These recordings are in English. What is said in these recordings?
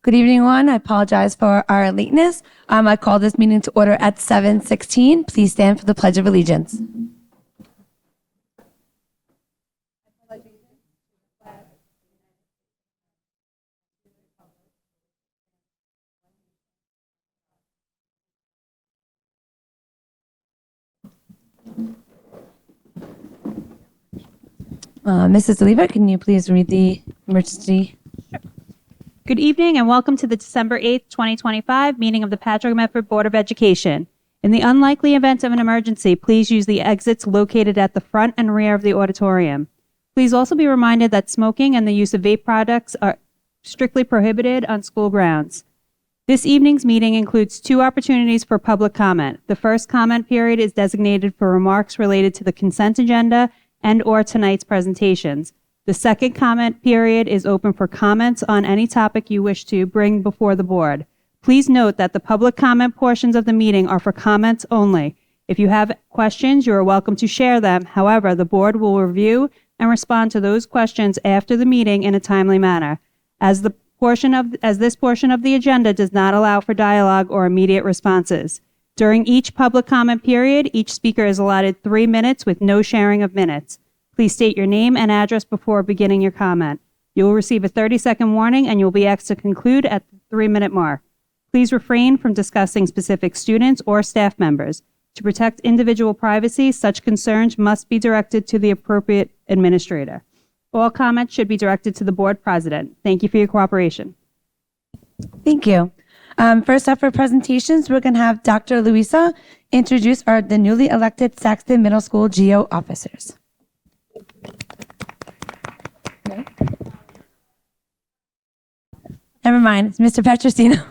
Good evening, everyone. I apologize for our lateness. I call this meeting to order at 7:16. Please stand for the Pledge of Allegiance. Mrs. Oliva, can you please read the emergency? Good evening and welcome to the December 8th, 2025 meeting of the Patchogue-Medford Board of Education. In the unlikely event of an emergency, please use the exits located at the front and rear of the auditorium. Please also be reminded that smoking and the use of vape products are strictly prohibited on school grounds. This evening's meeting includes 2 opportunities for public comment. The first comment period is designated for remarks related to the consent agenda and/or tonight's presentations. The second comment period is open for comments on any topic you wish to bring before the board. Please note that the public comment portions of the meeting are for comments only. If you have questions, you are welcome to share them. However, the board will review and respond to those questions after the meeting in a timely manner, as this portion of the agenda does not allow for dialogue or immediate responses. During each public comment period, each speaker is allotted 3 minutes with no sharing of minutes. Please state your name and address before beginning your comment. You will receive a 30-second warning and you'll be asked to conclude at the 3-minute mark. Please refrain from discussing specific students or staff members. To protect individual privacy, such concerns must be directed to the appropriate administrator. All comments should be directed to the board president. Thank you for your cooperation. Thank you. First up for presentations, we're going to have Dr. Luisa introduce the newly elected Saxton Middle School GO officers. Never mind, it's Mr. Petrosino.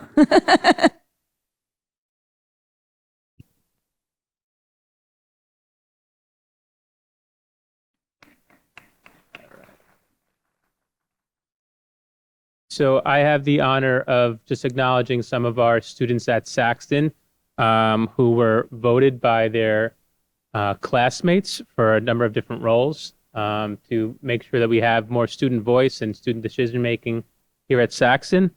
So I have the honor of just acknowledging some of our students at Saxton who were voted by their classmates for a number of different roles to make sure that we have more student voice and student decision making here at Saxton.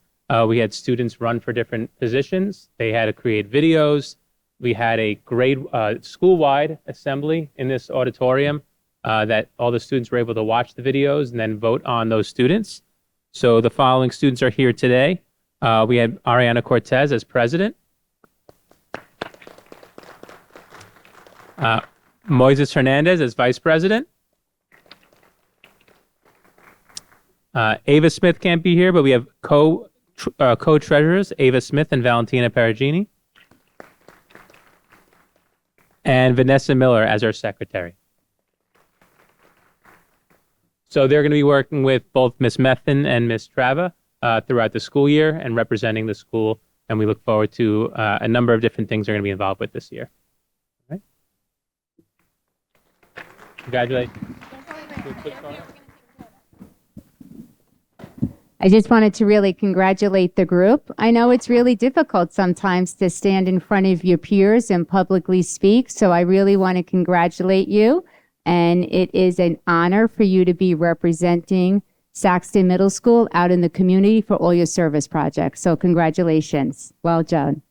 We had students run for different positions. They had to create videos. We had a great school-wide assembly in this auditorium that all the students were able to watch the videos and then vote on those students. So the following students are here today. We had Ariana Cortez as president. Moises Hernandez as vice president. Ava Smith can't be here, but we have co-treasurers, Ava Smith and Valentina Perugini. And Vanessa Miller as our secretary. So they're going to be working with both Miss Methan and Miss Trava throughout the school year and representing the school. And we look forward to a number of different things they're going to be involved with this year. All right. Congratulations. I just wanted to really congratulate the group. I know it's really difficult sometimes to stand in front of your peers and publicly speak. So I really want to congratulate you. And it is an honor for you to be representing Saxton Middle School out in the community for all your service projects. So congratulations. Well done.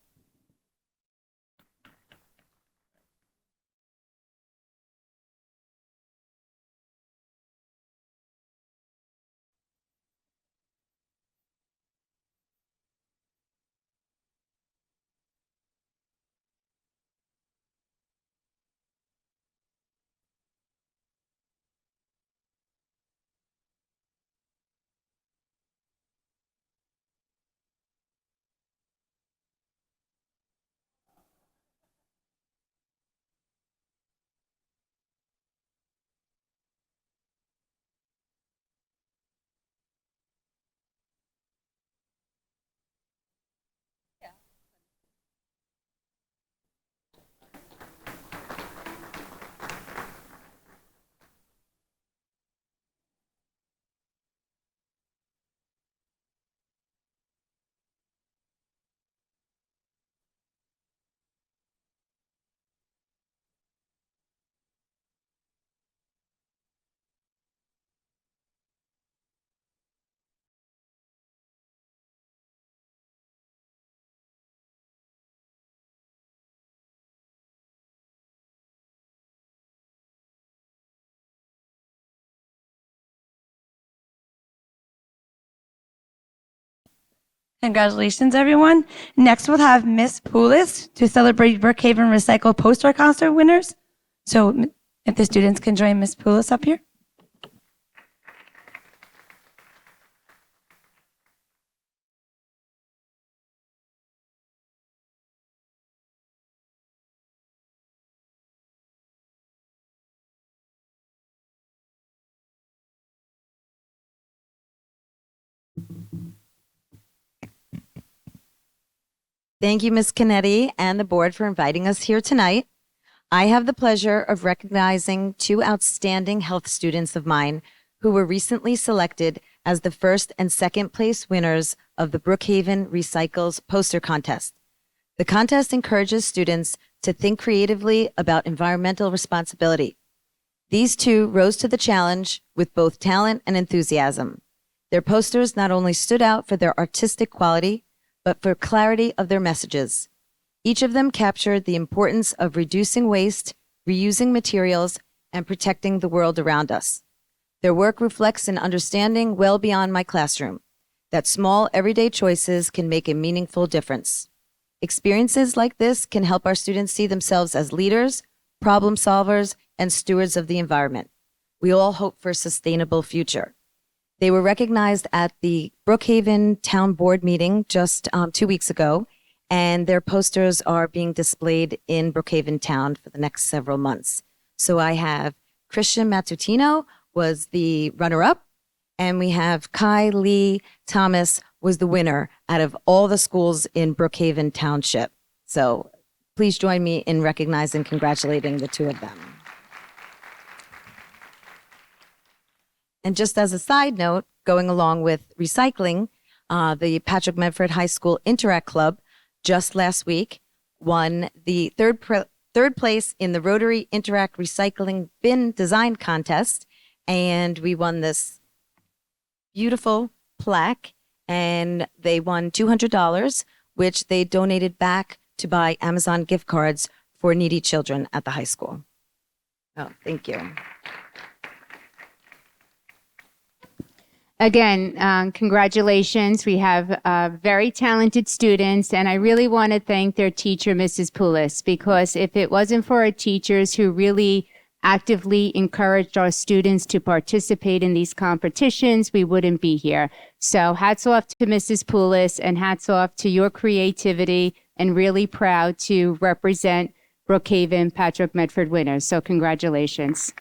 Congratulations, everyone. Next, we'll have Miss Poulis to celebrate Brookhaven Recycle Poster Concert winners. So if the students can join Miss Poulis up here. Thank you, Ms. Canetti and the board for inviting us here tonight. I have the pleasure of recognizing two outstanding health students of mine who were recently selected as the first and second place winners of the Brookhaven Recycles Poster Contest. The contest encourages students to think creatively about environmental responsibility. These two rose to the challenge with both talent and enthusiasm. Their posters not only stood out for their artistic quality, but for clarity of their messages. Each of them captured the importance of reducing waste, reusing materials, and protecting the world around us. Their work reflects an understanding well beyond my classroom, that small everyday choices can make a meaningful difference. Experiences like this can help our students see themselves as leaders, problem solvers, and stewards of the environment. We all hope for a sustainable future. They were recognized at the Brookhaven Town Board meeting just 2 weeks ago, and their posters are being displayed in Brookhaven Town for the next several months. So I have Christian Matutino was the runner-up, and we have Kai Lee Thomas was the winner out of all the schools in Brookhaven Township. So please join me in recognizing and congratulating the two of them. And just as a side note, going along with recycling, the Patchogue-Medford High School Interact Club just last week won the third place in the Rotary Interact Recycling Bin Design Contest. And we won this beautiful plaque, and they won $200, which they donated back to buy Amazon gift cards for needy children at the high school. Oh, thank you. Again, congratulations. We have very talented students, and I really want to thank their teacher, Mrs. Poulis, because if it wasn't for our teachers who really actively encouraged our students to participate in these competitions, we wouldn't be here. So hats off to Mrs. Poulis, and hats off to your creativity, and really proud to represent Brookhaven Patchogue-Medford winners. So congratulations.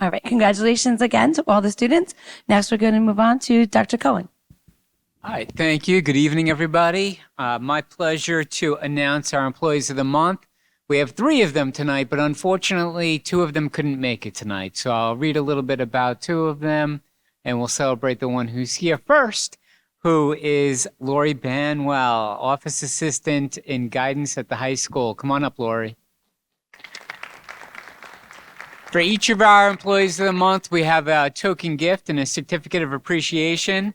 All right. Congratulations again to all the students. Next, we're going to move on to Dr. Cohen. All right, thank you. Good evening, everybody. My pleasure to announce our Employees of the Month. We have 3 of them tonight, but unfortunately, 2 of them couldn't make it tonight. So I'll read a little bit about 2 of them, and we'll celebrate the one who's here first, who is Lori Banwell, Office Assistant in Guidance at the high school. Come on up, Lori. For each of our Employees of the Month, we have a token gift and a certificate of appreciation.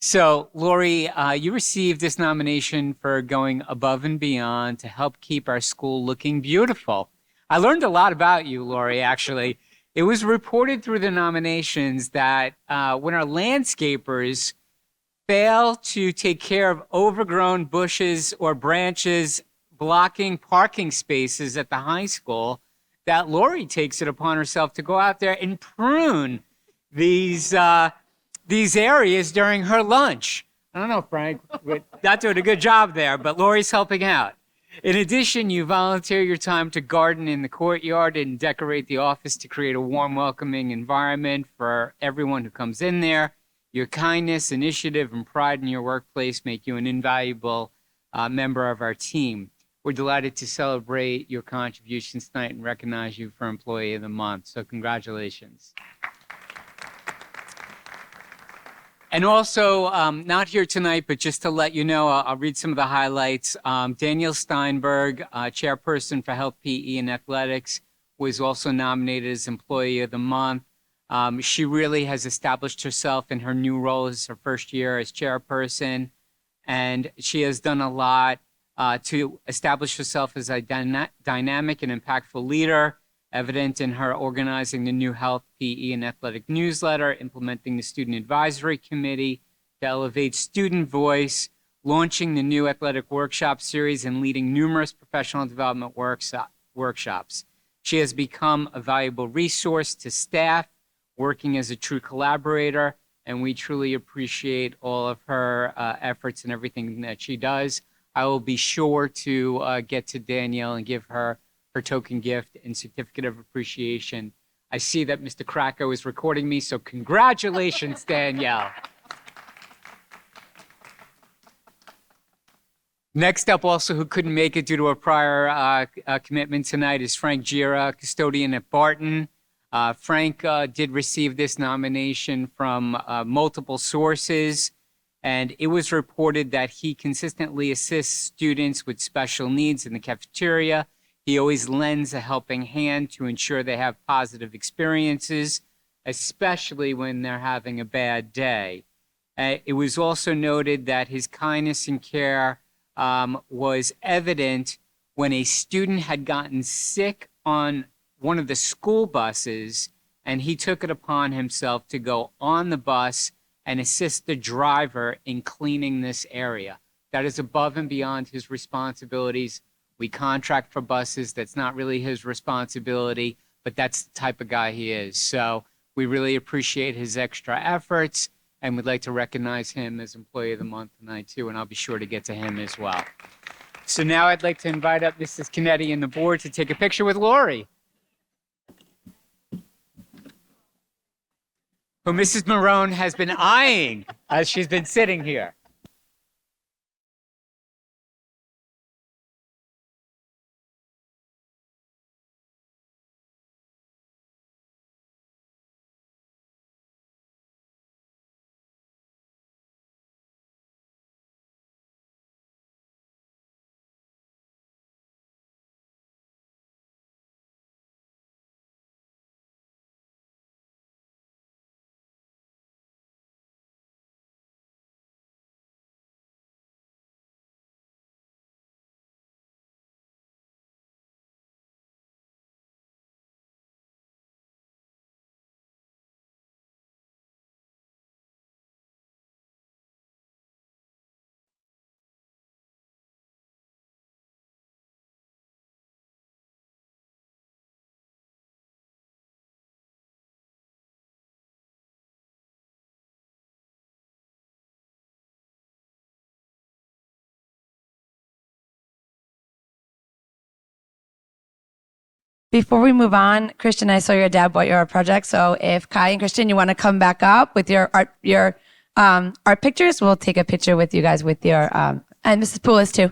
So, Lori, you received this nomination for going above and beyond to help keep our school looking beautiful. I learned a lot about you, Lori, actually. It was reported through the nominations that when our landscapers fail to take care of overgrown bushes or branches blocking parking spaces at the high school, that Lori takes it upon herself to go out there and prune these areas during her lunch. I don't know, Frank, we're not doing a good job there, but Lori's helping out. In addition, you volunteer your time to garden in the courtyard and decorate the office to create a warm, welcoming environment for everyone who comes in there. Your kindness, initiative, and pride in your workplace make you an invaluable member of our team. We're delighted to celebrate your contributions tonight and recognize you for Employee of the Month. So congratulations. And also, not here tonight, but just to let you know, I'll read some of the highlights. Danielle Steinberg, Chairperson for Health, PE, and Athletics, was also nominated as Employee of the Month. She really has established herself in her new role as her first year as chairperson, and she has done a lot to establish herself as a dynamic and impactful leader, evident in her organizing the new Health, PE, and Athletic newsletter, implementing the Student Advisory Committee to elevate student voice, launching the new athletic workshop series, and leading numerous professional development workshops. She has become a valuable resource to staff, working as a true collaborator, and we truly appreciate all of her efforts and everything that she does. I will be sure to get to Danielle and give her her token gift and certificate of appreciation. I see that Mr. Kracko is recording me, so congratulations, Danielle. Next up, also, who couldn't make it due to a prior commitment tonight, is Frank Gira, custodian at Barton. Frank did receive this nomination from multiple sources, and it was reported that he consistently assists students with special needs in the cafeteria. He always lends a helping hand to ensure they have positive experiences, especially when they're having a bad day. It was also noted that his kindness and care was evident when a student had gotten sick on one of the school buses, and he took it upon himself to go on the bus and assist the driver in cleaning this area. That is above and beyond his responsibilities. We contract for buses. That's not really his responsibility, but that's the type of guy he is. So we really appreciate his extra efforts, and we'd like to recognize him as Employee of the Month tonight, too, and I'll be sure to get to him as well. So now I'd like to invite up Mrs. Canetti and the board to take a picture with Lori, who Mrs. Marone has been eyeing as she's been sitting here. Before we move on, Christian, I saw your dad bought your art project. So if Kai and Christian, you want to come back up with your art pictures, we'll take a picture with you guys with your, and Mrs. Poulos too.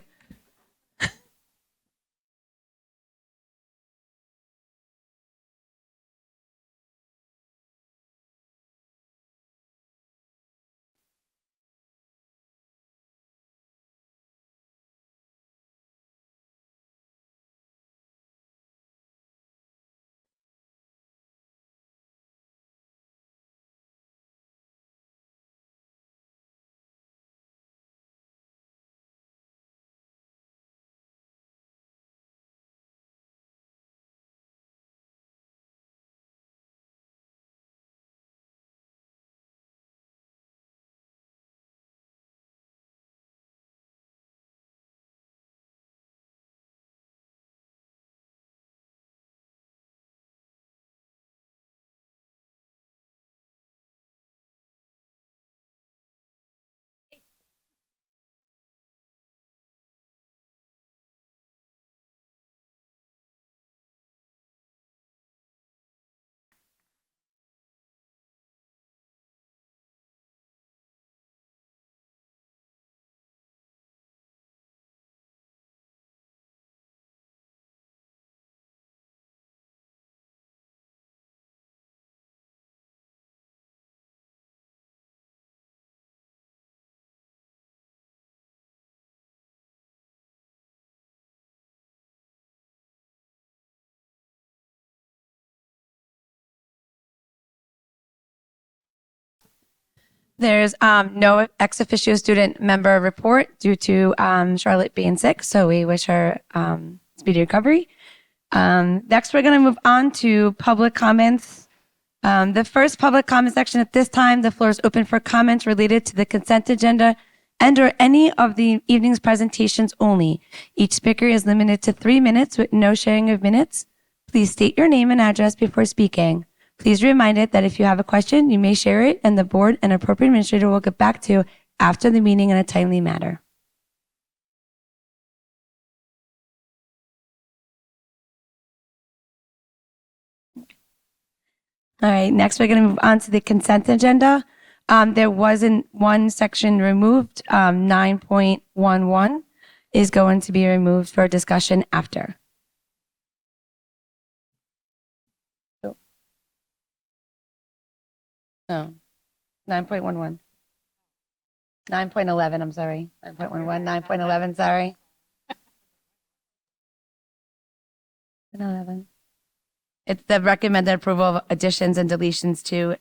There's no ex officio student member report due to Charlotte being sick, so we wish her speedy recovery. Next, we're going to move on to public comments. The first public comment section at this time, the floor is open for comments related to the consent agenda and or any of the evening's presentations only. Each speaker is limited to 3 minutes with no sharing of minutes. Please state your name and address before speaking. Please be reminded that if you have a question, you may share it and the board and appropriate administrator will get back to you after the meeting in a timely manner. All right, next we're going to move on to the consent agenda. There wasn't one section removed. 9.11 is going to be removed for discussion after. No, 9.11. 9.11, I'm sorry. 9.11, 9.11, sorry. 9.11. It's the recommended approval of additions and deletions to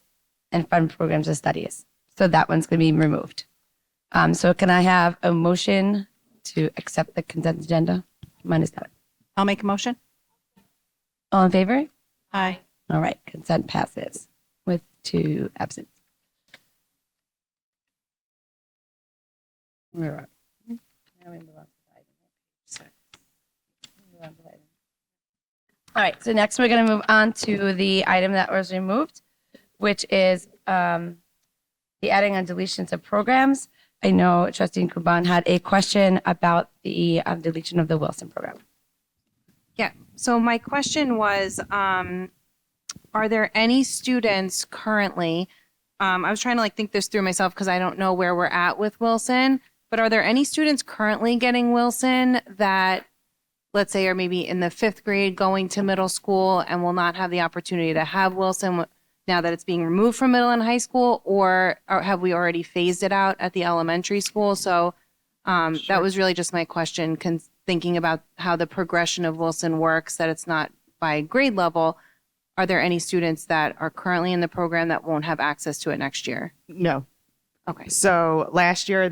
and fund programs and studies. So that one's going to be removed. So can I have a motion to accept the consent agenda? Minus that. I'll make a motion. All in favor? Aye. All right, consent passes with 2 absent. Where are we? Now we move on to the item. Sorry. Move on to the item. All right, so next we're going to move on to the item that was removed, which is the adding and deletions of programs. I know Trustee Kuban had a question about the deletion of the Wilson program. Yeah. So my question was, are there any students currently, I was trying to think this through myself because I don't know where we're at with Wilson, but are there any students currently getting Wilson that, let's say, are maybe in the 5th grade going to middle school and will not have the opportunity to have Wilson now that it's being removed from middle and high school, or have we already phased it out at the elementary school? So that was really just my question, thinking about how the progression of Wilson works, that it's not by grade level. Are there any students that are currently in the program that won't have access to it next year? No. Okay. So last year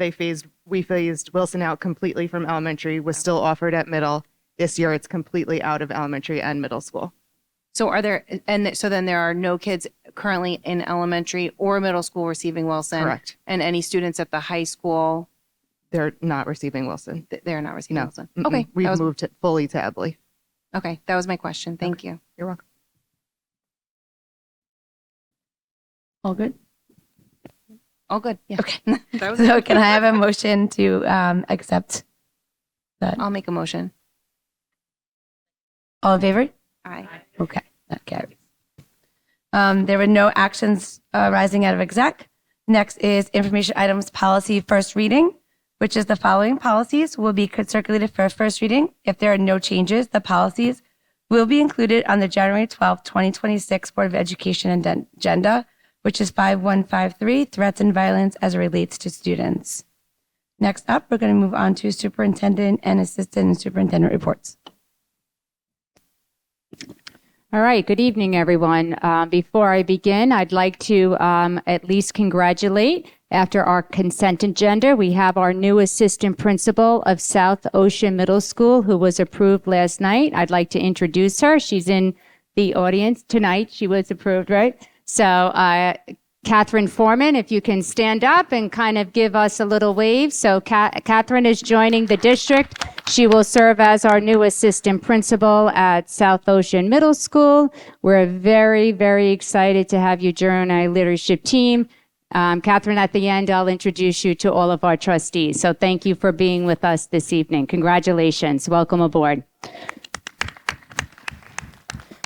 we phased Wilson out completely from elementary, was still offered at middle. This year it's completely out of elementary and middle school. So so then there are no kids currently in elementary or middle school receiving Wilson? Correct. And any students at the high school? They're not receiving Wilson. They're not receiving No. Wilson. Mm-mm. Okay. We've moved it fully to Ebley. Okay. That was my question. Thank you. You're welcome. All good? All good. Yeah. Okay. That was So can I have a motion to accept that? I'll make a motion. All in favor? Aye. Okay, that carries. There were no actions arising out of exec. Next is information items policy first reading, which is the following policies will be circulated for first reading. If there are no changes, the policies will be included on the January 12th, 2026 Board of Education agenda, which is 5153, threats and violence as it relates to students. Next up, we're going to move on to superintendent and assistant superintendent reports. All right, good evening, everyone. Before I begin, I'd like to at least congratulate, after our consent agenda, we have our new assistant principal of South Ocean Middle School, who was approved last night. I'd like to introduce her. She's in the audience tonight. She was approved, right? So, Catherine Foreman, if you can stand up and kind of give us a little wave. So Catherine is joining the district. She will serve as our new assistant principal at South Ocean Middle School. We're very, very excited to have you join our leadership team. Catherine, at the end, I'll introduce you to all of our trustees. So thank you for being with us this evening. Congratulations. Welcome aboard.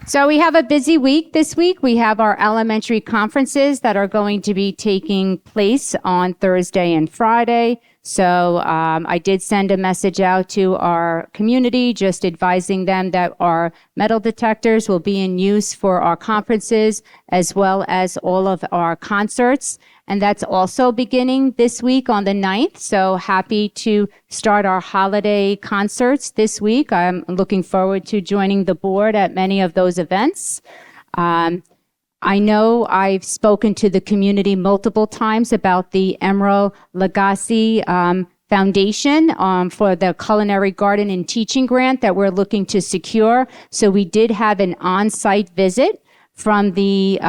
So we have a busy week this week. We have our elementary conferences that are going to be taking place on Thursday and Friday. So I did send a message out to our community, just advising them that our metal detectors will be in use for our conferences as well as all of our concerts. And that's also beginning this week on the 9th. So happy to start our holiday concerts this week. I'm looking forward to joining the board at many of those events. I know I've spoken to the community multiple times about the Emerald Lagasse Foundation for the Culinary Garden and Teaching Grant that we're looking to secure. So we did have an on-site visit from the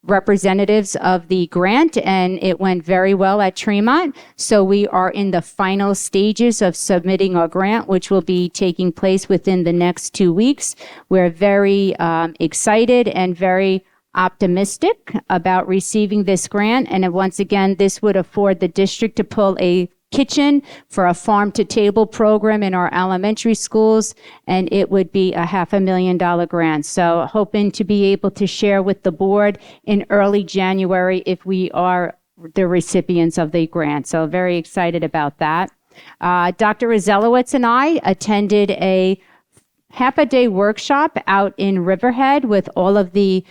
representatives of the grant, and it went very well at Tremont. So we are in the final stages of submitting our grant, which will be taking place within the next 2 weeks. We're very excited and very optimistic about receiving this grant. And once again, this would afford the district to pull a kitchen for a farm-to-table program in our elementary schools, and it would be a $500,000 grant. So hoping to be able to share with the board in early January if we are the recipients of the grant. So very excited about that. Dr. Rozelowitz and I attended a half-a-day workshop out in Riverhead with all of the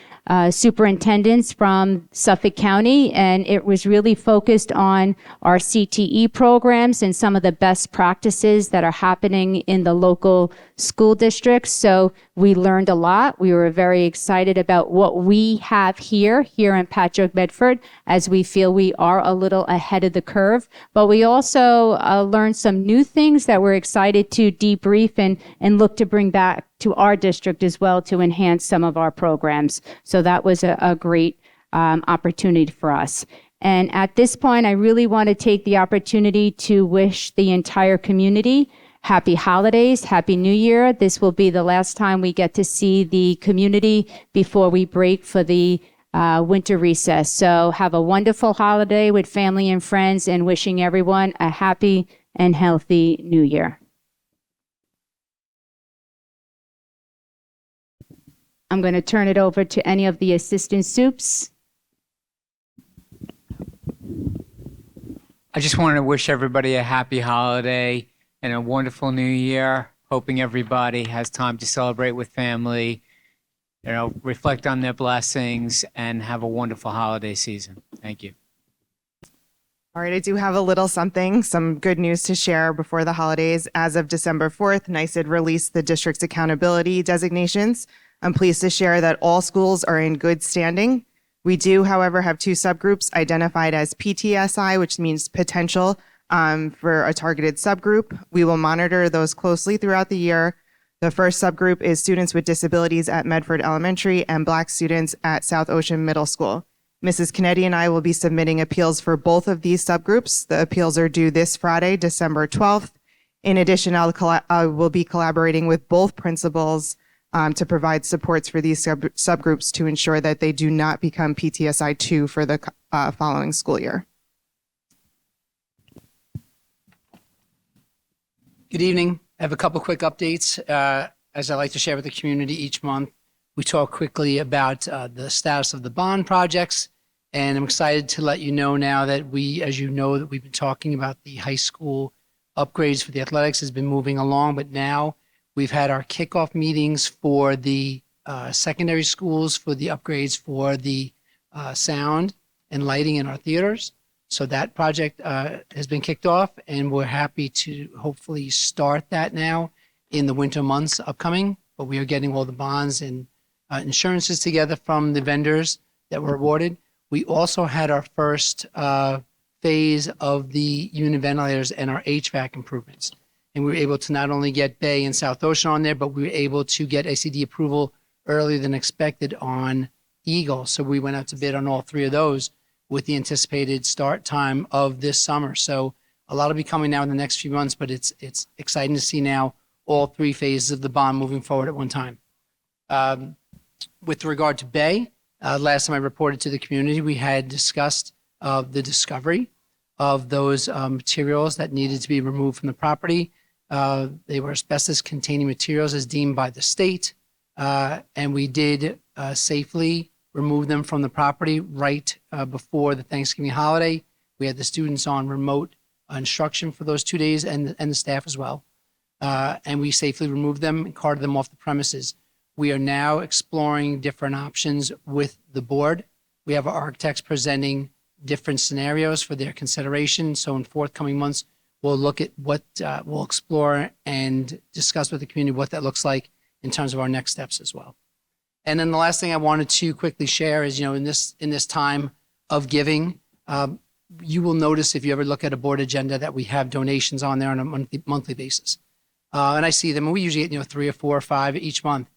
superintendents from Suffolk County, and it was really focused on our CTE programs and some of the best practices that are happening in the local school districts. So we learned a lot. We were very excited about what we have here in Patchogue-Medford, as we feel we are a little ahead of the curve. But we also learned some new things that we're excited to debrief and look to bring back to our district as well to enhance some of our programs. So that was a great opportunity for us. And at this point, I really want to take the opportunity to wish the entire community happy holidays, happy New Year. This will be the last time we get to see the community before we break for the winter recess. So have a wonderful holiday with family and friends, and wishing everyone a happy and healthy New Year. I'm going to turn it over to any of the assistant soups. I just want to wish everybody a happy holiday and a wonderful new year. Hoping everybody has time to celebrate with family, reflect on their blessings, and have a wonderful holiday season. Thank you. All right, I do have a little something, some good news to share before the holidays. As of December 4th, NYSED released the district's accountability designations. I'm pleased to share that all schools are in good standing. We do, however, have two subgroups identified as PTSI, which means potential for a targeted subgroup. We will monitor those closely throughout the year. The first subgroup is students with disabilities at Medford Elementary and Black students at South Ocean Middle School. Mrs. Kennedy and I will be submitting appeals for both of these subgroups. The appeals are due this Friday, December 12th. In addition, I will be collaborating with both principals to provide supports for these subgroups to ensure that they do not become PTSI 2 for the following school year. Good evening. I have a couple quick updates. as I like to share with the community each month, we talk quickly about the status of the bond projects. And I'm excited to let you know now that as you know, that we've been talking about the high school upgrades for the athletics has been moving along, but now we've had our kickoff meetings for the secondary schools for the upgrades for the sound and lighting in our theaters. So that project has been kicked off, and we're happy to hopefully start that now in the winter months upcoming. But we are getting all the bonds and insurances together from the vendors that were awarded. We also had our first phase of the unit ventilators and our HVAC improvements. And we were able to not only get Bay and South Ocean on there, but we were able to get ACD approval earlier than expected on Eagle. So we went out to bid on all three of those with the anticipated start time of this summer. So a lot will be coming now in the next few months, but it's exciting to see now all three phases of the bond moving forward at one time. With regard to Bay, last time I reported to the community, we had discussed the discovery of those materials that needed to be removed from the property. They were asbestos-containing materials as deemed by the state, and we did safely remove them from the property right before the Thanksgiving holiday. We had the students on remote instruction for those 2 days and the staff as well. And we safely removed them and carted them off the premises. We are now exploring different options with the board. We have our architects presenting different scenarios for their consideration. So in forthcoming months, we'll look at what we'll explore and discuss with the community what that looks like in terms of our next steps as well. And then the last thing I wanted to quickly share is, in this time of giving, you will notice if you ever look at a board agenda that we have donations on there on a monthly basis. And I see them, and we usually get 3 or 4 or 5 each month.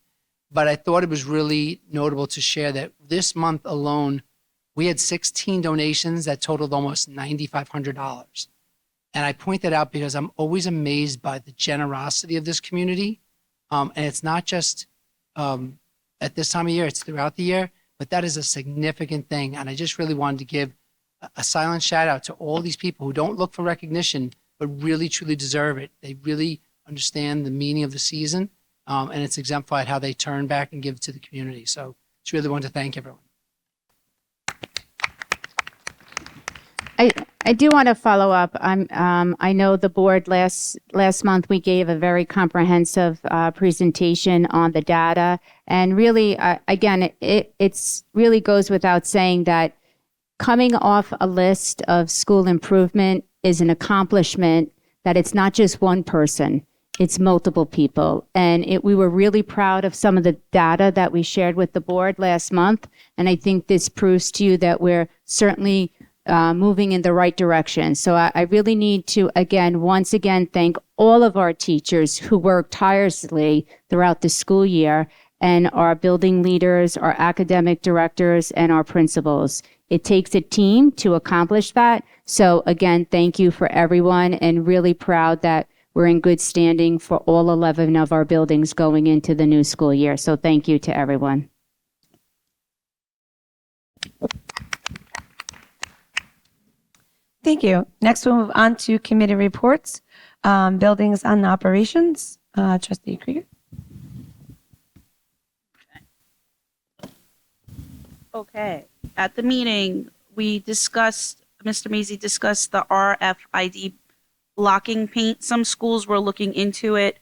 But I thought it was really notable to share that this month alone, we had 16 donations that totaled almost $9,500. And I point that out because I'm always amazed by the generosity of this community. And it's not just at this time of year, it's throughout the year, but that is a significant thing. And I just really wanted to give a silent shout out to all these people who don't look for recognition, but really truly deserve it. They really understand the meaning of the season, and it's exemplified how they turn back and give to the community. So just really want to thank everyone. I do want to follow up. I know the board last month we gave a very comprehensive presentation on the data, and really, again, it's really goes without saying that coming off a list of school improvement is an accomplishment. That it's not just one person; it's multiple people, and we were really proud of some of the data that we shared with the board last month, and I think this proves to you that we're certainly moving in the right direction. So I really need to, once again, thank all of our teachers who worked tirelessly throughout the school year, and our building leaders, our academic directors, and our principals. It takes a team to accomplish that. So again, thank you for everyone, and really proud that we're in good standing for all 11 of our buildings going into the new school year. So thank you to everyone. Thank you. Next, we'll move on to committee reports, buildings and operations. Trustee Krieger. Okay. At the meeting, Mr. Mazie discussed the RFID blocking paint. Some schools were looking into it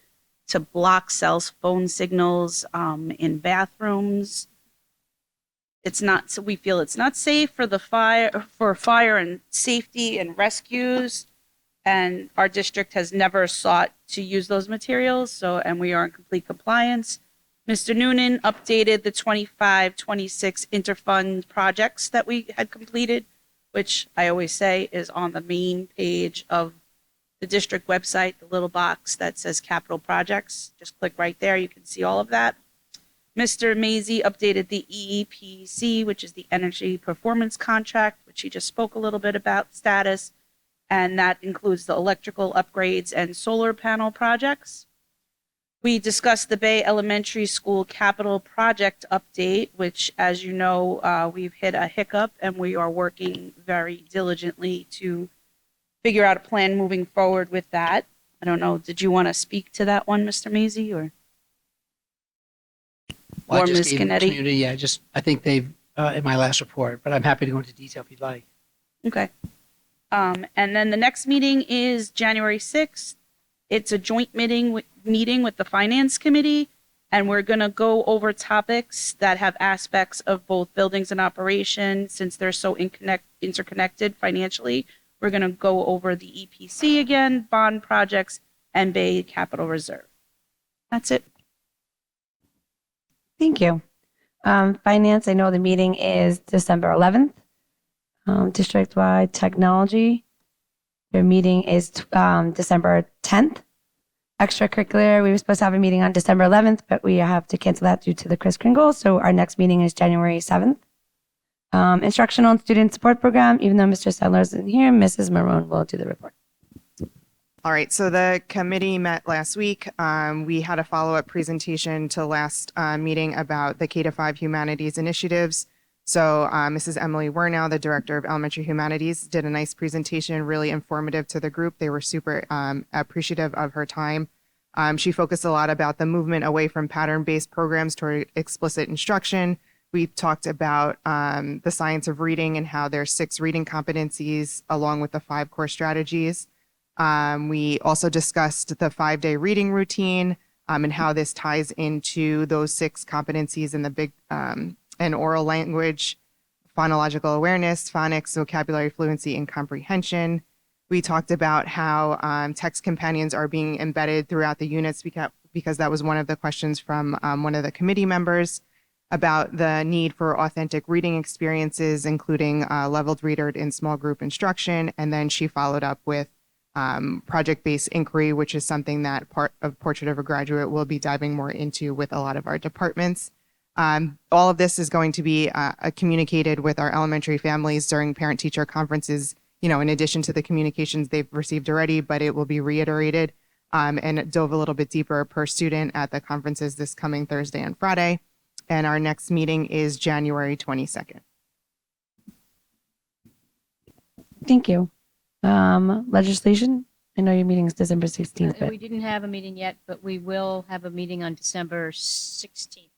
to block cell phone signals in bathrooms. So we feel it's not safe for fire and safety and rescues. And our district has never sought to use those materials. And we are in complete compliance. Mr. Noonan updated the 25-26 interfund projects that we had completed, which I always say is on the main page of the district website, the little box that says capital projects. Just click right there. You can see all of that. Mr. Mazie updated the EEPC, which is the Energy Performance Contract, which he just spoke a little bit about status, and that includes the electrical upgrades and solar panel projects. We discussed the Bay Elementary School capital project update, which, as you know, we've hit a hiccup, and we are working very diligently to figure out a plan moving forward with that. I don't know, did you want to speak to that one, Mr. Mazie, or? Well, I or just Ms. gave the Canetti? community, I think they've, in my last report, but I'm happy to go into detail if you'd like. Okay. And then the next meeting is January 6th. It's a joint meeting with the Finance Committee, and we're going to go over topics that have aspects of both buildings and operations since they're so interconnected financially. We're going to go over the EPC again, bond projects, and Bay Capital Reserve. That's it. Thank you. Finance, I know the meeting is December 11th. District-wide technology, their meeting is December 10th. Extracurricular, we were supposed to have a meeting on December 11th, but we have to cancel that due to the Kris Kringle. So our next meeting is January 7th. Instructional and student support program, even though Mr. Sandler isn't here, Mrs. Marone will do the report. All right, so the committee met last week. We had a follow-up presentation to last meeting about the K-5 humanities initiatives. So Mrs. Emily Wernow, the director of elementary humanities, did a nice presentation, really informative to the group. They were super appreciative of her time. She focused a lot about the movement away from pattern-based programs toward explicit instruction. We talked about the science of reading and how there's 6 reading competencies along with the 5 core strategies. We also discussed the 5-day reading routine and how this ties into those 6 competencies in the big and oral language, phonological awareness, phonics, vocabulary fluency, and comprehension. We talked about how text companions are being embedded throughout the units because that was one of the questions from one of the committee members about the need for authentic reading experiences, including leveled reader in small group instruction. And then she followed up with project-based inquiry, which is something that part of Portrait of a Graduate will be diving more into with a lot of our departments. All of this is going to be communicated with our elementary families during parent-teacher conferences, in addition to the communications they've received already, but it will be reiterated and dove a little bit deeper per student at the conferences this coming Thursday and Friday. And our next meeting is January 22nd. Thank you. Legislation, I know your meeting is December 16th, but We didn't have a meeting yet, but we will have a meeting on December 16th.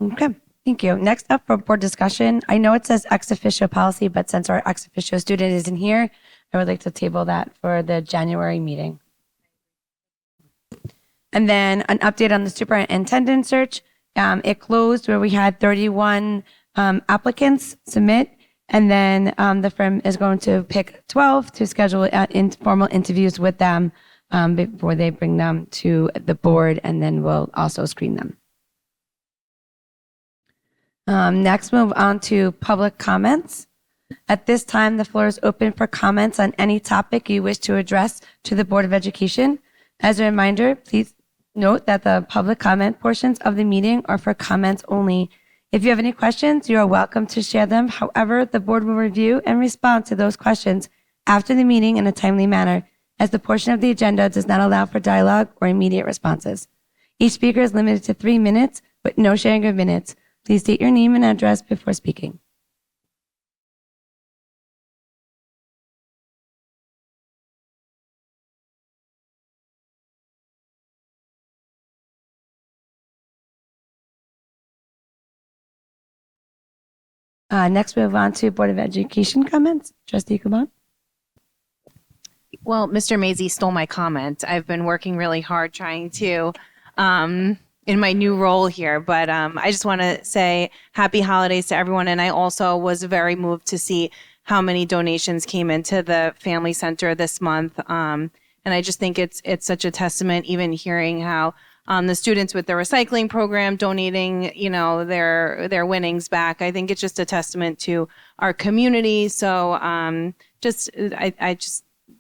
okay. Thank you. Next up for board discussion, I know it says ex officio policy, but since our ex officio student isn't here, I would like to table that for the January meeting. And then an update on the superintendent search. It closed where we had 31 applicants submit, and then the firm is going to pick 12 to schedule informal interviews with them before they bring them to the board, and then we'll also screen them. Next, move on to public comments. At this time, the floor is open for comments on any topic you wish to address to the Board of Education. As a reminder, please note that the public comment portions of the meeting are for comments only. If you have any questions, you are welcome to share them. However, the board will review and respond to those questions after the meeting in a timely manner, as the portion of the agenda does not allow for dialogue or immediate responses. Each speaker is limited to 3 minutes with no sharing of minutes. Please state your name and address before speaking. Next, we move on to Board of Education comments. Trustee Kuban. Well, Mr. Mazie stole my comment. I've been working really hard trying to, in my new role here, but I just want to say happy holidays to everyone. And I also was very moved to see how many donations came into the Family Center this month. And I just think it's such a testament, even hearing how the students with the recycling program donating, their winnings back. I think it's just a testament to our community. So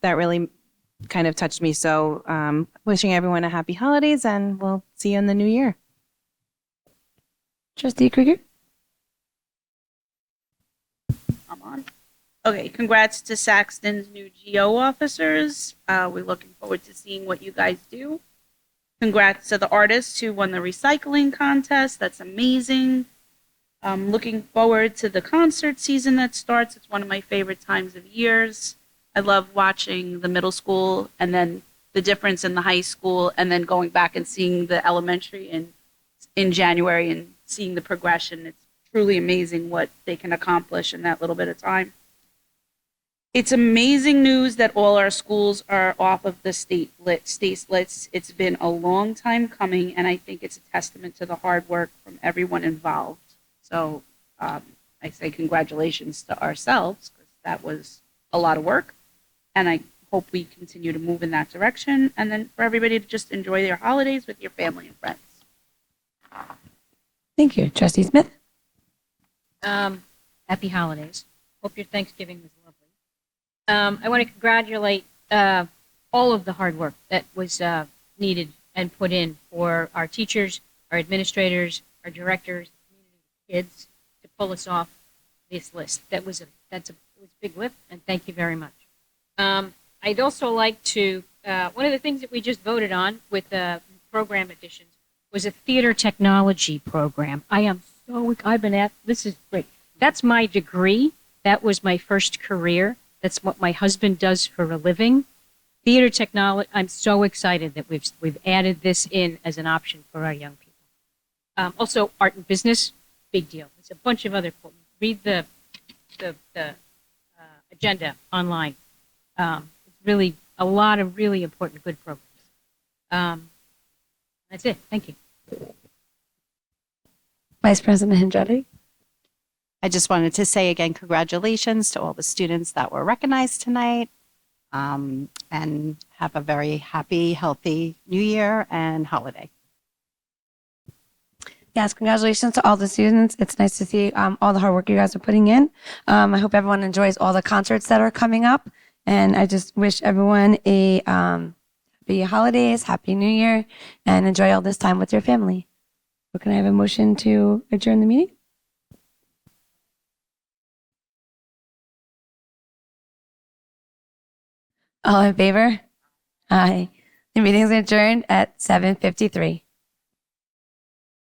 that really kind of touched me. So wishing everyone a happy holidays, and we'll see you in the new year. Trustee Krieger. I'm on. Okay, congrats to Saxton's new GO officers. We're looking forward to seeing what you guys do. Congrats to the artists who won the recycling contest. That's amazing. Looking forward to the concert season that starts. It's one of my favorite times of years. I love watching the middle school and then the the difference in the high school and then going back and seeing the elementary in January and seeing the progression. It's truly amazing what they can accomplish in that little bit of time. It's amazing news that all our schools are off of the state lists. It's been a long time coming, and I think it's a testament to the hard work from everyone involved. So I say congratulations to ourselves, because that was a lot of work, and I hope we continue to move in that direction, and then for everybody to just enjoy their holidays with your family and friends. Thank you. Trustee Smith? Happy holidays. Hope your Thanksgiving was lovely. I want to congratulate all of the hard work that was needed and put in for our teachers, our administrators, our directors, kids, to pull us off this list. It was a big lift, and thank you very much. I'd also like to, one of the things that we just voted on with the program additions was a theater technology program. This is great. That's my degree. That was my first career. That's what my husband does for a living. Theater technology, I'm so excited that we've added this in as an option for our young people. Also, art and business, big deal. There's a bunch of other, read the agenda online. It's really a lot of really important, good programs. That's it. Thank you. Vice President Andretti? I just wanted to say again, congratulations to all the students that were recognized tonight, and have a very happy, healthy New Year and holiday. Yes, congratulations to all the students. It's nice to see all the hard work you guys are putting in. I hope everyone enjoys all the concerts that are coming up. And I just wish everyone a happy holidays, happy New Year, and enjoy all this time with your family. So can I have a motion to adjourn the meeting? All in favor? Aye. The meeting is adjourned at 7:53.